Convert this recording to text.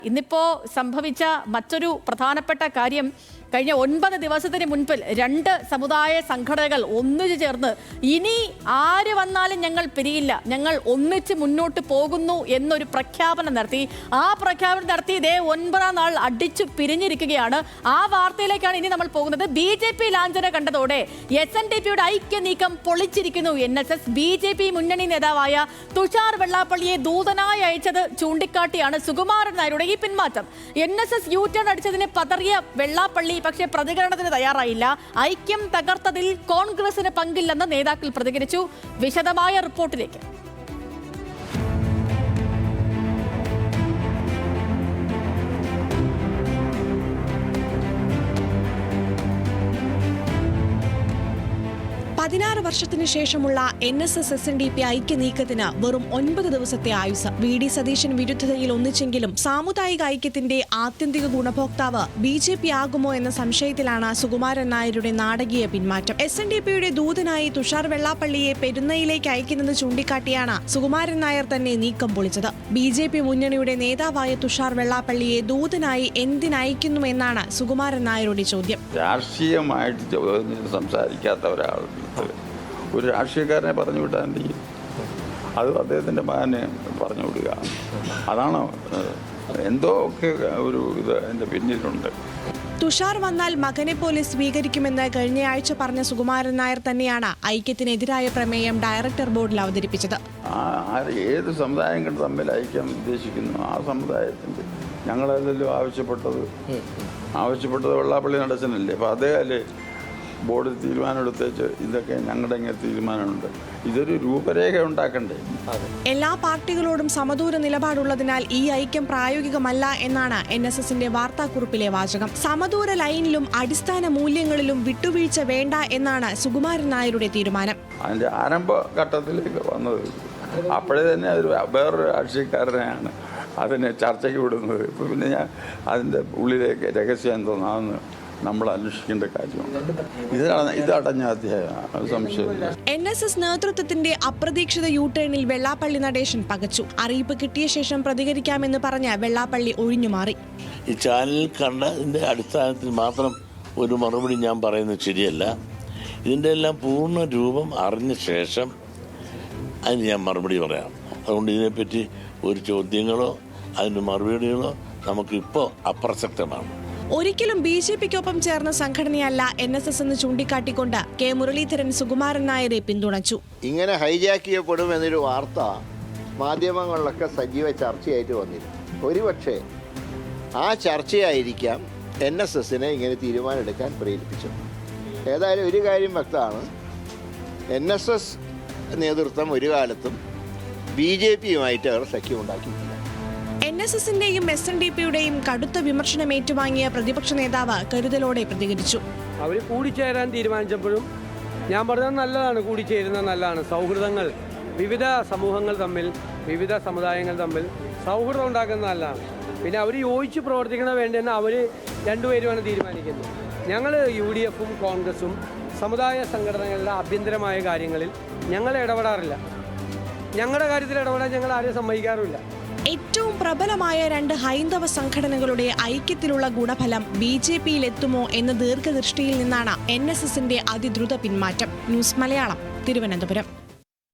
ഇന്നിപ്പോൾ സംഭവിച്ച മറ്റൊരു പ്രധാനപ്പെട്ട കാര്യം കഴിഞ്ഞ 9 ദിവസത്തിന് മുൻപിൽ 2 സമുദായ സംഘടനകൾ ഒന്നിച്ചു ചേർന്ന് ഇനി ആര് വന്നാലും ഞങ്ങൾ പിരിയില്ല, ഞങ്ങൾ ഒന്നിച്ച് മുന്നോട്ട് പോകുന്നു എന്നൊരു പ്രഖ്യാപനം നടത്തി. ആ പ്രഖ്യാപനം നടത്തി ഇതേ 9-ാം നാൾ അടിച്ചു പിരിഞ്ഞിരിക്കുകയാണ്. ആ വാർത്തയിലേക്കാണ് ഇനി നമ്മൾ പോകുന്നത്. BJP ലാഞ്ചന കണ്ടതോടെ SNDPയുടെ ഐക്യ നീക്കം പൊളിച്ചിരിക്കുന്നു. NSS BJP മുന്നണി നേതാവായ തുഷാർ വെള്ളാപ്പള്ളിയെ ദൂതനായി അയച്ചത് ചൂണ്ടിക്കാട്ടിയാണ് സുകുമാരൻ നായരുടെ ഈ പിന്മാറ്റം. NSS യു-ടേൺ അടിച്ചതിന് പതറിയ വെള്ളാപ്പള്ളി പക്ഷേ പ്രതികരണത്തിന് തയ്യാറായില്ല. ഐക്യം തകർത്തതിൽ കോൺഗ്രസിന് പങ്കില്ലെന്ന് നേതാക്കൾ പ്രതികരിച്ചു. വിശദമായ റിപ്പോർട്ടിലേക്ക്. പതിനാറ് വർഷത്തിനു ശേഷമുള്ള NSS SNDP ഐക്യ നീക്കത്തിന് വെറും 9 ദിവസത്തെ ആയുസ്. VD സതീശൻ വിരുദ്ധതയിൽ ഒന്നിച്ചെങ്കിലും സാമുദായിക ഐക്യത്തിന്റെ ആത്യന്തിക ഗുണഭോക്താവ് BJP ആകുമോ എന്ന സംശയത്തിലാണ് സുകുമാരൻ നായരുടെ നാടകീയ പിന്മാറ്റം. SNDPയുടെ ദൂതനായി തുഷാർ വെള്ളാപ്പള്ളിയെ പെരുന്നയിലേക്ക് അയക്കുന്നത് ചൂണ്ടിക്കാട്ടിയാണ് സുകുമാരൻ നായർ തന്നെ നീക്കം പൊളിച്ചത്. BJP മുന്നണിയുടെ നേതാവായ തുഷാർ വെള്ളാപ്പള്ളിയെ ദൂതനായി എന്തിനയക്കുന്നു എന്നാണ് സുകുമാരൻ നായരുടെ ചോദ്യം. രാഷ്ട്രീയമായിട്ട് സംസാരിക്കാത്ത ഒരാൾ ഒരു രാഷ്ട്രീയക്കാരനെ പറഞ്ഞു വിട്ടാൽ എന്ത് ചെയ്യും? അത് അദ്ദേഹത്തിൻ്റെ മകനെ പറഞ്ഞു വിടുക. അതാണോ എന്തോ ഒക്കെ ഒരു ഇത് എൻ്റെ പിന്നിലുണ്ട്. തുഷാർ വന്നാൽ മകനെ പോലെ സ്വീകരിക്കുമെന്ന് കഴിഞ്ഞയാഴ്ച പറഞ്ഞ സുകുമാരൻ നായർ തന്നെയാണ് ഐക്യത്തിനെതിരായ പ്രമേയം ഡയറക്ടർ ബോർഡിൽ അവതരിപ്പിച്ചത്. ഏത് സമുദായങ്ങൾ തമ്മിൽ ഐക്യം ഉദ്ദേശിക്കുന്നു ആ സമുദായത്തിൻ്റെ ഞങ്ങളല്ലല്ലോ ആവശ്യപ്പെട്ടത് വെള്ളാപ്പള്ളി നടച്ചനല്ലേ. അപ്പോൾ അതേ അല്ലേ ബോർഡ് തീരുമാനം എടുത്തേച്ച് ഇതൊക്കെ ഞങ്ങളുടെ ഇങ്ങനെ തീരുമാനമുണ്ട്. ഇതൊരു രൂപരേഖ ഉണ്ടാക്കണ്ടേ? എല്ലാ പാർട്ടികളോടും സമദൂര നിലപാടുള്ളതിനാൽ ഈ ഐക്യം പ്രായോഗികമല്ല എന്നാണ് NSSന്റെ വാർത്താക്കുറിപ്പിലെ വാചകം. സമദൂര ലൈനിലും അടിസ്ഥാന മൂല്യങ്ങളിലും വിട്ടുവീഴ്ച വേണ്ട എന്നാണ് സുകുമാരൻ നായരുടെ തീരുമാനം. അതിൻ്റെ ആരംഭഘട്ടത്തിലേക്ക് വന്നത് അപ്പോഴേ തന്നെ അതൊരു വേറൊരു രാഷ്ട്രീയക്കാരനെയാണ് അതിനെ ചർച്ചയ്ക്ക് വിടുന്നത്. ഇപ്പോൾ പിന്നെ ഞാൻ അതിൻ്റെ ഉള്ളിലേക്ക് രഹസ്യം എന്തോന്നാന്ന് നമ്മൾ അന്വേഷിക്കേണ്ട കാര്യമാണ്. ഇതടഞ്ഞ അധ്യായമാണ്, സംശയമില്ല. NSS നേതൃത്വത്തിന്റെ അപ്രതീക്ഷിത യു-ടേണിൽ വെള്ളാപ്പള്ളി നടേശൻ പകച്ചു. അറിയിപ്പ് കിട്ടിയ ശേഷം പ്രതികരിക്കാമെന്ന് പറഞ്ഞ് വെള്ളാപ്പള്ളി ഒഴിഞ്ഞുമാറി. ഈ ചാനലിൽ കണ്ടതിൻ്റെ അടിസ്ഥാനത്തിൽ മാത്രം ഒരു മറുപടി ഞാൻ പറയുന്നത് ശരിയല്ല. ഇതിൻ്റെ എല്ലാം പൂർണ്ണ രൂപം അറിഞ്ഞ ശേഷം അതിന് ഞാൻ മറുപടി പറയാം. അതുകൊണ്ട് ഇതിനെപ്പറ്റി ഒരു ചോദ്യങ്ങളോ അതിന് മറുപടികളോ നമുക്കിപ്പോൾ അപ്രസക്തമാണ്. ഒരിക്കലും BJPക്കൊപ്പം ചേർന്ന സംഘടനയല്ല NSS എന്ന് ചൂണ്ടിക്കാട്ടിക്കൊണ്ട് K മുരളീധരൻ സുകുമാരൻ നായരെ പിന്തുണച്ചു. ഇങ്ങനെ ഹൈജാക്ക് ചെയ്യപ്പെടുമെന്നൊരു വാർത്ത മാധ്യമങ്ങളിലൊക്കെ സജീവ ചർച്ചയായിട്ട് വന്നിരുന്നു. ഒരുപക്ഷെ ആ ചർച്ചയായിരിക്കാം NSSനെ ഇങ്ങനെ തീരുമാനമെടുക്കാൻ പ്രേരിപ്പിച്ചത്. ഏതായാലും ഒരു കാര്യം വ്യക്തമാണ്, NSS നേതൃത്വം ഒരു കാലത്തും BJPയുമായിട്ട് അവർ സഖ്യമുണ്ടാക്കിയിട്ടില്ല. NSSന്റെയും SNDPയുടെയും കടുത്ത വിമർശനം ഏറ്റുവാങ്ങിയ പ്രതിപക്ഷ നേതാവ് കരുതലോടെ പ്രതികരിച്ചു. അവർ കൂടിച്ചേരാൻ തീരുമാനിച്ചപ്പോഴും ഞാൻ പറഞ്ഞത് നല്ലതാണ്, കൂടിച്ചേരുന്നത് നല്ലതാണ്. സൗഹൃദങ്ങൾ, വിവിധ സമൂഹങ്ങൾ തമ്മിൽ, വിവിധ സമുദായങ്ങൾ തമ്മിൽ സൗഹൃദം ഉണ്ടാക്കുന്നത് നല്ലതാണ്. പിന്നെ അവർ യോജിച്ച് പ്രവർത്തിക്കണ വേണ്ടെന്ന് അവർ രണ്ടുപേരുമാണ് തീരുമാനിക്കുന്നത്. ഞങ്ങൾ UDFും കോൺഗ്രസും സമുദായ സംഘടനകളുടെ ആഭ്യന്തരമായ കാര്യങ്ങളിൽ ഞങ്ങൾ ഇടപെടാറില്ല. ഞങ്ങളുടെ കാര്യത്തിൽ ഇടപെടാൻ ഞങ്ങൾ ആരെയും സമ്മതിക്കാറുമില്ല. ഏറ്റവും പ്രബലമായ 2 ഹൈന്ദവ സംഘടനകളുടെ ഐക്യത്തിലുള്ള ഗുണഫലം BJPയിൽ എത്തുമോ എന്ന ദീർഘദൃഷ്ടിയിൽ നിന്നാണ് NSSന്റെ അതിദ്രുത പിന്മാറ്റം. ന്യൂസ് മലയാളം, തിരുവനന്തപുരം.